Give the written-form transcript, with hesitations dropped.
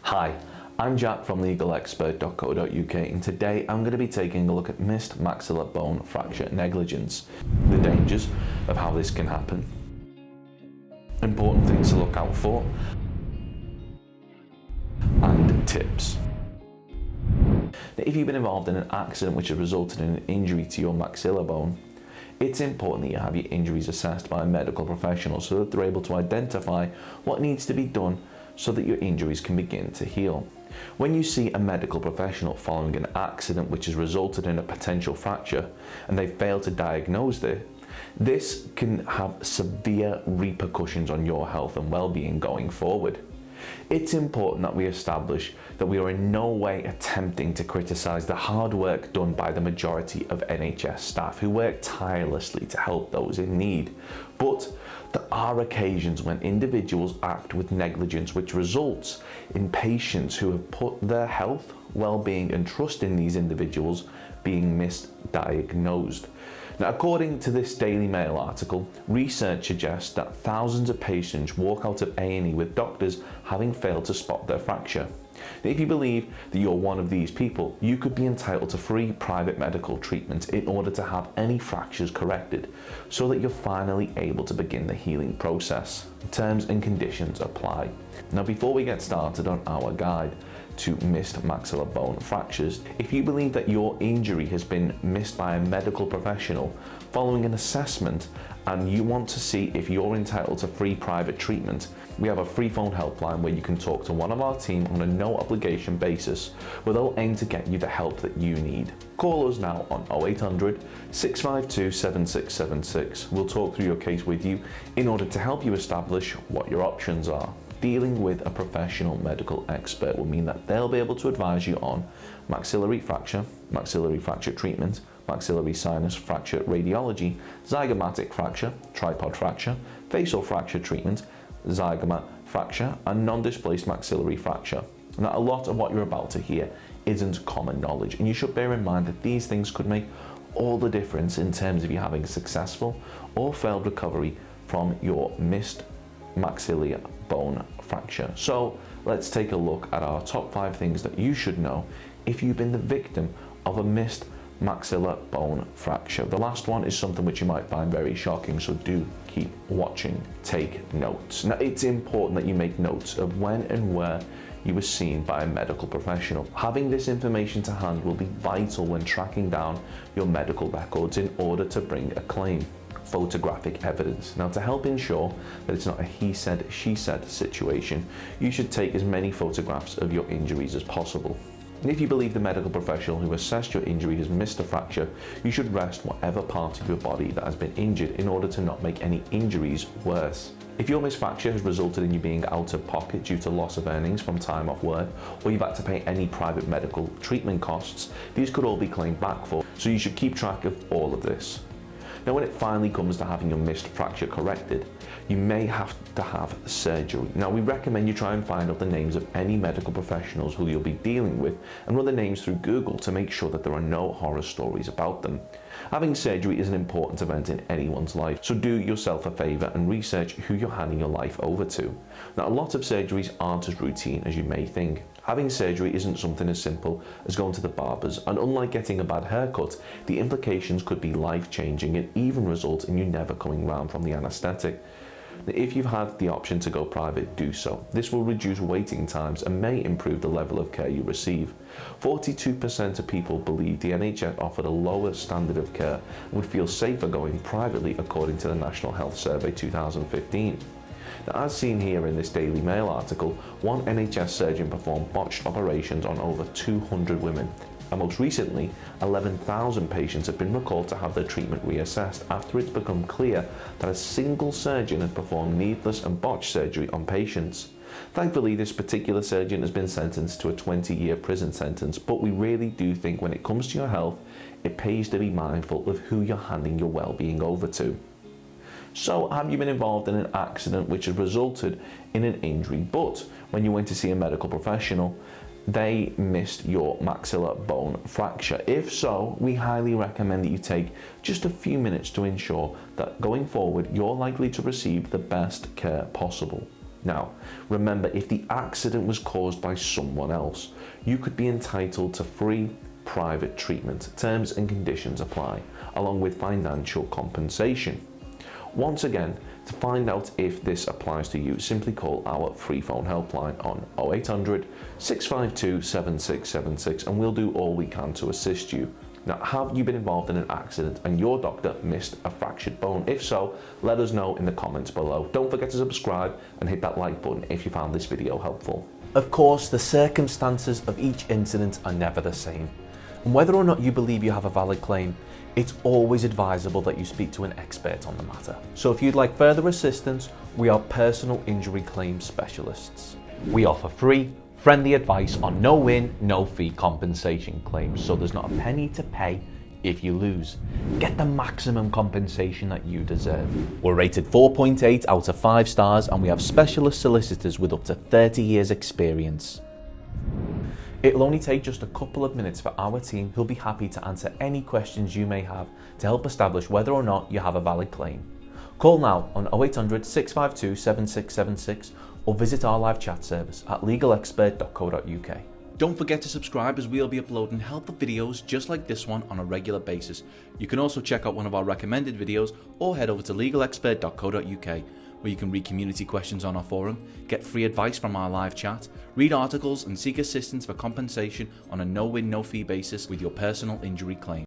Hi, I'm Jack from legalexpert.co.uk, and today I'm going to be taking a look at missed maxilla bone fracture negligence, the dangers of how this can happen, important things to look out for, and tips. Now, if you've been involved in an accident which has resulted in an injury to your maxilla bone, it's important that you have your injuries assessed by a medical professional so that they're able to identify what needs to be done so that your injuries can begin to heal. When you see a medical professional following an accident which has resulted in a potential fracture and they fail to diagnose it, this can have severe repercussions on your health and well-being going forward. It's important that we establish that we are in no way attempting to criticise the hard work done by the majority of NHS staff who work tirelessly to help those in need. But there are occasions when individuals act with negligence which results in patients who have put their health, well-being and trust in these individuals being misdiagnosed. Now, according to this DailyMail article, research suggests that thousands of patients walk out of A&E with doctors having failed to spot their fracture. Now, if you believe that you're one of these people, you could be entitled to free private medical treatment in order to have any fractures corrected, so that you're finally able to begin the healing process. Terms and conditions apply. Now, before we get started on our guide to missed maxilla bone fractures, if you believe that your injury has been missed by a medical professional following an assessment and you want to see if you're entitled to free private treatment, we have a free phone helpline where you can talk to one of our team on a no obligation basis, where they'll aim to get you the help that you need. Call us now on 0800 652 7676. We'll talk through your case with you in order to help you establish what your options are. Dealing with a professional medical expert will mean that they'll be able to advise you on maxillary fracture treatment, maxillary sinus fracture radiology, zygomatic fracture, tripod fracture, facial fracture treatment, zygoma fracture, and non-displaced maxillary fracture. Now, a lot of what you're about to hear isn't common knowledge, and you should bear in mind that these things could make all the difference in terms of you having successful or failed recovery from your missed maxilla bone fracture. So let's take a look at our top 5 things that you should know if you've been the victim of a missed maxilla bone fracture. The last one is something which you might find very shocking, so do keep watching. Take notes. Now, it's important that you make notes of when and where you were seen by a medical professional. Having this information to hand will be vital when tracking down your medical records in order to bring a claim. Photographic evidence. Now, to help ensure that it's not a he said, she said situation, you should take as many photographs of your injuries as possible. And if you believe the medical professional who assessed your injury has missed a fracture, you should rest whatever part of your body that has been injured in order to not make any injuries worse. If your missed fracture has resulted in you being out of pocket due to loss of earnings from time off work, or you've had to pay any private medical treatment costs, these could all be claimed back for, so you should keep track of all of this. Now, when it finally comes to having your missed fracture corrected, you may have to have surgery. Now, we recommend you try and find out the names of any medical professionals who you'll be dealing with and run the names through Google to make sure that there are no horror stories about them. Having surgery is an important event in anyone's life, so do yourself a favour and research who you're handing your life over to. Now, a lot of surgeries aren't as routine as you may think. Having surgery isn't something as simple as going to the barbers, and unlike getting a bad haircut, the implications could be life-changing and even result in you never coming round from the anaesthetic. If you've had the option to go private, do so. This will reduce waiting times and may improve the level of care you receive. 42% of people believe the NHS offered a lower standard of care and would feel safer going privately, according to the National Health Survey 2015. Now, as seen here in this DailyMail article, one NHS surgeon performed botched operations on over 200 women. And most recently, 11,000 patients have been recalled to have their treatment reassessed after it's become clear that a single surgeon had performed needless and botched surgery on patients. Thankfully, this particular surgeon has been sentenced to a 20-year prison sentence, but we really do think when it comes to your health, it pays to be mindful of who you're handing your well-being over to. So, have you been involved in an accident which has resulted in an injury, but when you went to see a medical professional, they missed your maxilla bone fracture? If so, we highly recommend that you take just a few minutes to ensure that going forward, you're likely to receive the best care possible. Now, remember, if the accident was caused by someone else, you could be entitled to free private treatment. Terms and conditions apply, along with financial compensation. Once again, to find out if this applies to you, simply call our free phone helpline on 0800 652 7676 and we'll do all we can to assist you. Now, have you been involved in an accident and your doctor missed a fractured bone? If so, let us know in the comments below. Don't forget to subscribe and hit that like button if you found this video helpful. Of course, the circumstances of each incident are never the same. And whether or not you believe you have a valid claim, it's always advisable that you speak to an expert on the matter. So if you'd like further assistance, we are personal injury claim specialists. We offer free, friendly advice on no win, no fee compensation claims, so there's not a penny to pay if you lose. Get the maximum compensation that you deserve. We're rated 4.8 out of 5 stars and we have specialist solicitors with up to 30 years experience. It'll only take just a couple of minutes for our team who'll be happy to answer any questions you may have to help establish whether or not you have a valid claim. Call now on 0800 652 7676 or visit our live chat service at legalexpert.co.uk. Don't forget to subscribe, as we'll be uploading helpful videos just like this one on a regular basis. You can also check out one of our recommended videos or head over to legalexpert.co.uk, where you can read community questions on our forum, get free advice from our live chat, read articles and seek assistance for compensation on a no-win, no-fee basis with your personal injury claim.